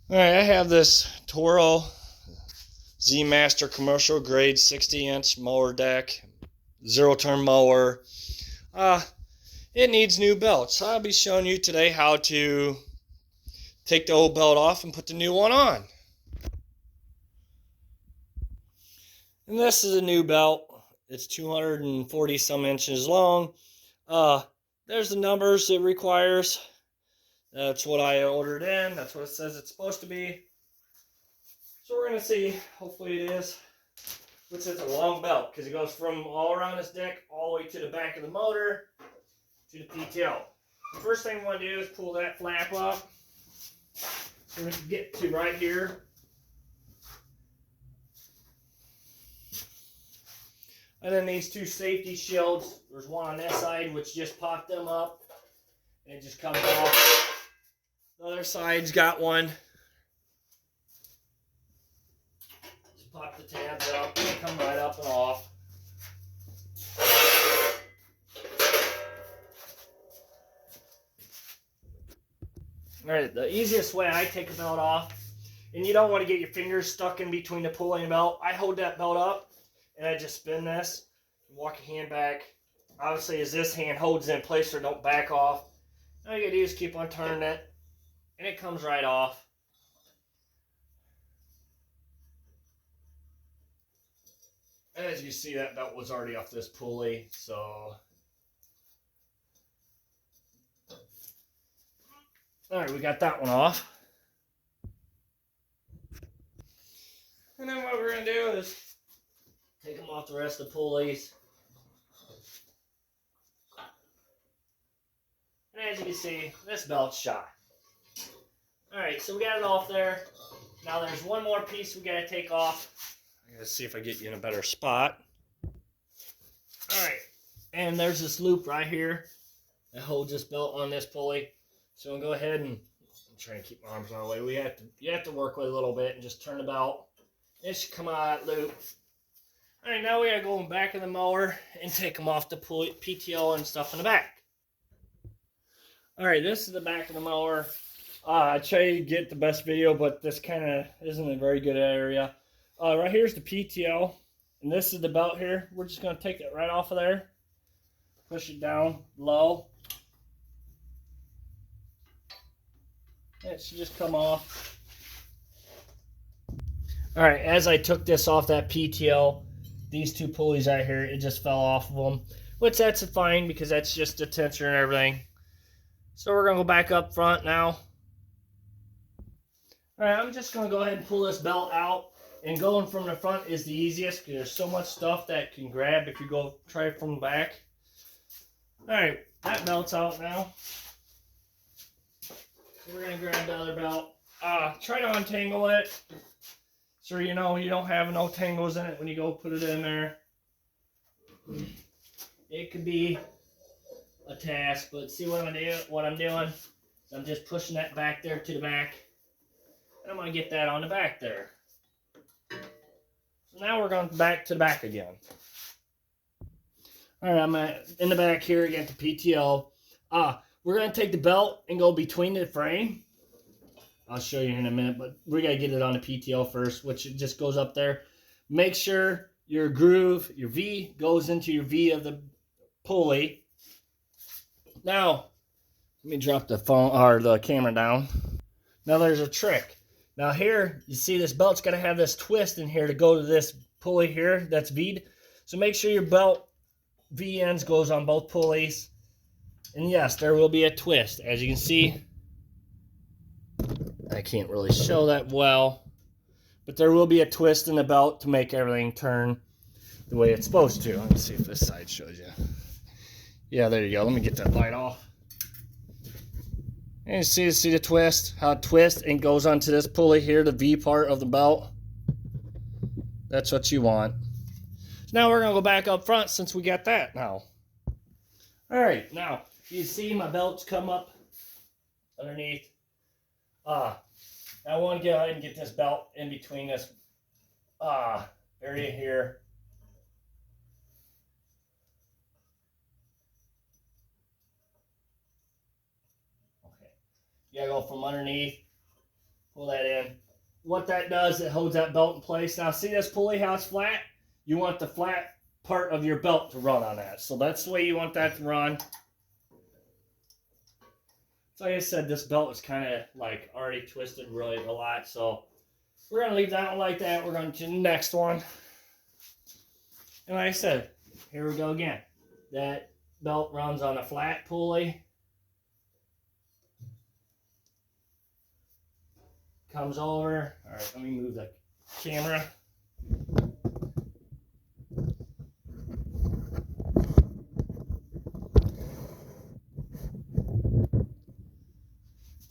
Alright, I have this Toro Z Master commercial grade 60-inch mower deck, zero-turn mower. It needs new belts. I'll be showing you today how to take the old belt off and put the new one on. And this is a new belt. It's 240 some inches long. There's the numbers it requires. That's what I ordered in. That's what it says it's supposed to be. So we're going to see, hopefully it is, which is a long belt because it goes from all around this deck all the way to the back of the motor to the PTO. The first thing we want to do is pull that flap up. We're going to get to right here. And then these two safety shields, there's one on this side which just popped them up and it just comes off. The other side's got one. Just pop the tabs up and they come right up and off. Alright, the easiest way I take a belt off, and you don't want to get your fingers stuck in between the pulley and belt. I hold that belt up and I just spin this, walk your hand back. Obviously, as this hand holds it in place so don't back off. All you gotta do is keep on turning it, and it comes right off. And as you see, that belt was already off this pulley, so. All right, we got that one off. And then what we're gonna do is take them off the rest of the pulleys. And as you can see, this belt's shot. Alright, so we got it off there. Now there's one more piece we gotta take off. I gotta see if I get you in a better spot. Alright, and there's this loop right here that holds this belt on this pulley. So we'll go ahead and I'm trying to keep my arms out of the way. You have to work with it a little bit and just turn the belt. It should come out of that loop. Alright, now we gotta go in the back of the mower and take them off the PTO and stuff in the back. Alright, this is the back of the mower. I try to get the best video, but this kind of isn't a very good area. Right here's the PTO, and this is the belt here. We're just going to take it right off of there. Push it down low. It should just come off. Alright, as I took this off that PTO, these two pulleys right here, it just fell off of them. Which that's fine because that's just the tension and everything. So we're going to go back up front now. Alright, I'm just going to go ahead and pull this belt out. And going from the front is the easiest because there's so much stuff that can grab if you go try it from the back. Alright, that belt's out now. So we're going to grab the other belt. Try to untangle it. So you know you don't have no tangles in it when you go put it in there. It could be a task, but see what I'm doing? I'm just pushing that back there to the back. And I'm going to get that on the back there. So now we're going back to the back again. Alright, I'm in the back here again at the PTO. We're going to take the belt and go between the frame. I'll show you in a minute, but we got to get it on the PTO first, which it just goes up there. Make sure your groove, your V, goes into your V of the pulley. Now, let me drop the phone or the camera down. Now there's a trick. Now here, you see this belt's got to have this twist in here to go to this pulley here that's V'd. So make sure your belt V ends goes on both pulleys. And yes, there will be a twist. As you can see, I can't really show that well. But there will be a twist in the belt to make everything turn the way it's supposed to. Let me see if this side shows you. Yeah, there you go. Let me get that light off. And you see the twist? How it twists and goes onto this pulley here, the V part of the belt. That's what you want. So now we're going to go back up front since we got that now. Alright, now you see my belts come up underneath. I want to go ahead and get this belt in between this area here. Okay. You gotta go from underneath Pull that in. What that does, it holds that belt in place. Now see this pulley, how it's flat? You want the flat part of your belt to run on that. So that's the way you want that to run. So like I said, this belt is kind of like already twisted really a lot. So we're going to leave that one like that. We're going to the next one. And like I said, here we go again. That belt runs on a flat pulley. Comes over. All right, let me move the camera.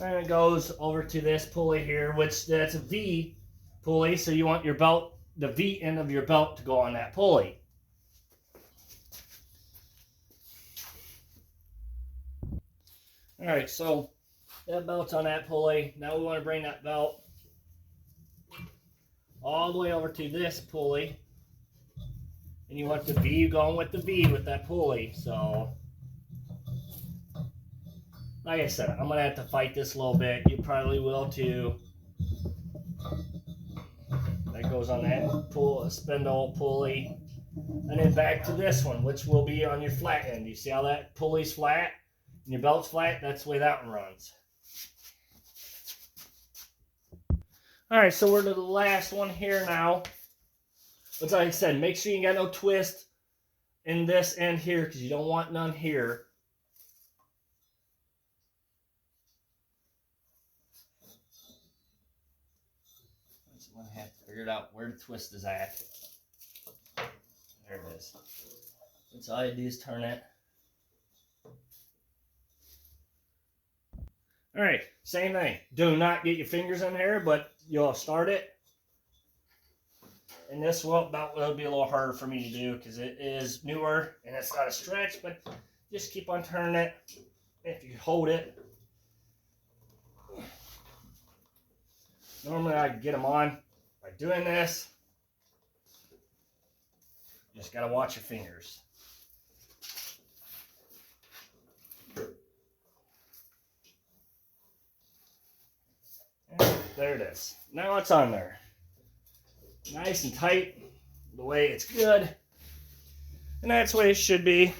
And it goes over to this pulley here, which that's a V pulley, so you want your belt, the V end of your belt, to go on that pulley. All right, so that belt's on that pulley. Now we want to bring that belt all the way over to this pulley, and you want the V going with the V with that pulley. So like I said, I'm going to have to fight this a little bit. You probably will too. That goes on that spindle pulley. And then back to this one, which will be on your flat end. You see how that pulley's flat and your belt's flat? That's the way that one runs. Alright, so we're to the last one here now. But like I said, make sure you got no twist in this end here, because you don't want none here. I'm going to have to figure out where the twist is at. There it is. That's all you do is turn it. Alright, same thing. Do not get your fingers in there, but you'll start it. And this will be a little harder for me to do because it is newer and it's not a stretch, but just keep on turning it. If you hold it. Normally I get them on by doing this. You just gotta watch your fingers. And there it is. Now it's on there. Nice and tight, the way it's good. And that's the way it should be.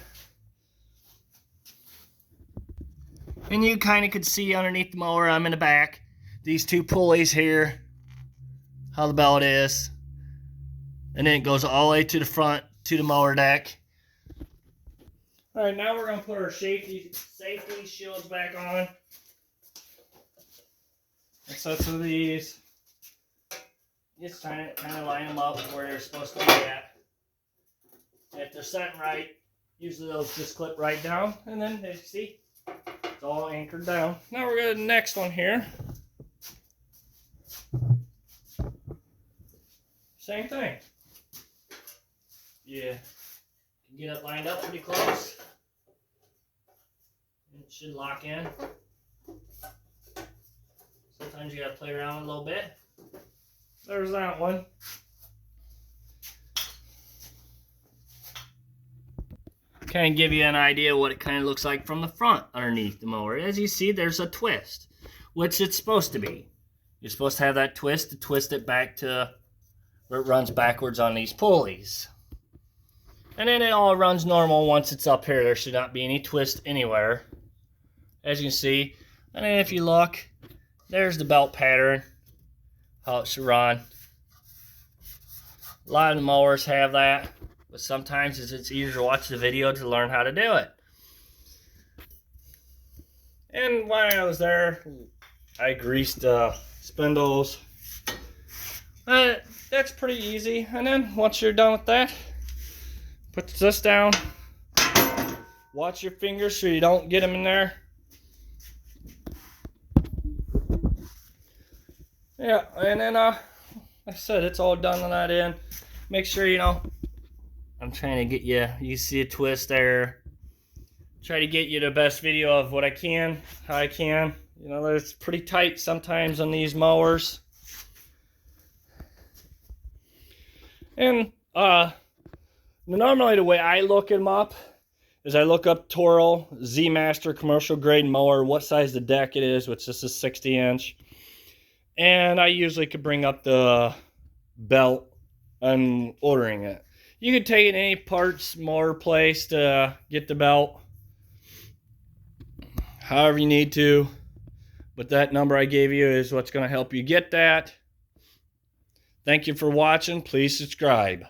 And you kind of could see underneath the mower, I'm in the back, these two pulleys here, how the belt is. And then it goes all the way to the front, to the mower deck. All right, now we're going to put our safety shields back on. Sets of these. Just trying to kind of line them up where they're supposed to be at. If they're set right, usually those just clip right down. And then, as you see, it's all anchored down. Now we're going to the next one here. Same thing. Yeah, you can get it lined up pretty close. It should lock in. Sometimes you gotta play around a little bit. There's that one. Kind of give you an idea what it kind of looks like from the front underneath the mower. As you see, there's a twist, which it's supposed to be. You're supposed to have that twist to twist it back to where it runs backwards on these pulleys. And then it all runs normal once it's up here. There should not be any twist anywhere, as you can see. And then if you look, there's the belt pattern, how it should run. A lot of the mowers have that, but sometimes it's easier to watch the video to learn how to do it. And while I was there, I greased the spindles. That's pretty easy. And then once you're done with that, put this down. Watch your fingers so you don't get them in there. Yeah, and then like I said, it's all done on that end. Make sure, I'm trying to get you see a twist there. Try to get you the best video of what I can, how I can. It's pretty tight sometimes on these mowers. And normally the way I look them up is I look up Toro Z Master commercial grade mower, what size the deck it is, which this is 60 inch. And I usually could bring up the belt on ordering it. You could take it to any parts mower place to get the belt, however you need to. But that number I gave you is what's going to help you get that. Thank you for watching. Please subscribe.